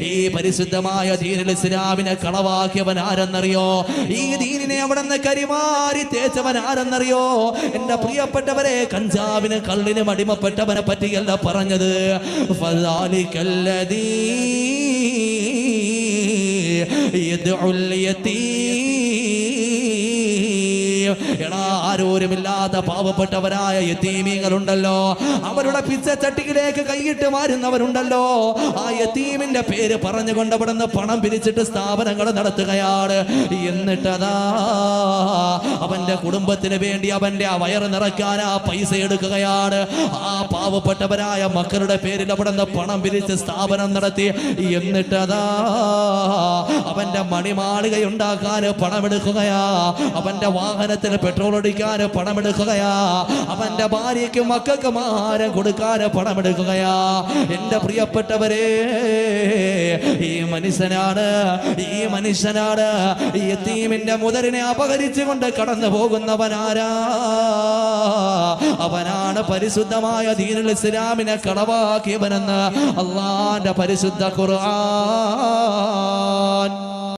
ഈ പരിശുദ്ധമായ ദീനുൽ ഇസ്ലാമിനെ കളവാക്കിയവൻ ആരെന്നറിയോ? ഈ ദീനിനെ അവിടുന്ന് കരിമാറി തേച്ചവൻ ആരെന്നറിയോ? എന്റെ പ്രിയപ്പെട്ടവരെ, കഞ്ചാവിന് കള്ളിനും അടിമപ്പെട്ടവനെ പറ്റിയല്ല പറഞ്ഞത്. ഫദാലികല്ലദീ യദ്ഉൽ യതീം. എടാ, ആരോരുമില്ലാത്ത പാവപ്പെട്ടവരായ യതീമീങ്ങളുണ്ടല്ലോ, അവരുടെ പിച്ചച്ചട്ടിയിലേക്ക് കൈയിട്ട് മാറുന്നവരുണ്ടല്ലോ, ആ യതീമിന്റെ പേര് പറഞ്ഞുകൊണ്ട് അവിടുന്ന് പണം പിരിച്ചിട്ട് സ്ഥാപനങ്ങൾ നടത്തുകയാണ്. എന്നിട്ടതാ അവന്റെ കുടുംബത്തിന് വേണ്ടി അവന്റെ ആ വയറ് നിറയ്ക്കാൻ ആ പൈസ എടുക്കുകയാണ്. ആ പാവപ്പെട്ടവരായ മക്കളുടെ പേരിൽ അവിടുന്ന് പണം പിരിച്ച് സ്ഥാപനം നടത്തി. എന്നിട്ടതാ അവന്റെ മണിമാളികയുണ്ടാക്കാൻ പണമെടുക്കുകയാ, അവന്റെ വാഹനത്തിന് പെട്രോൾ അടിക്കാൻ പണമെടുക്കുകയാ, അവന്റെ ഭാര്യയ്ക്കും മക്കൾക്കും ആഹാരം കൊടുക്കാൻ പണമെടുക്കുകയാ. എന്റെ പ്രിയപ്പെട്ടവരെ, ഈ മനുഷ്യനാണ് ഈ യതീമിന്റെ മുതലിനെ അപഹരിച്ചുകൊണ്ട് കടന്നു പോകുന്നവനാരാ? അവനാണ് പരിശുദ്ധമായ ദീനുൽ ഇസ്ലാമിനെ കളവാക്കിയവനെന്ന് അല്ലാഹുവിന്റെ പരിശുദ്ധ ഖുർആൻ.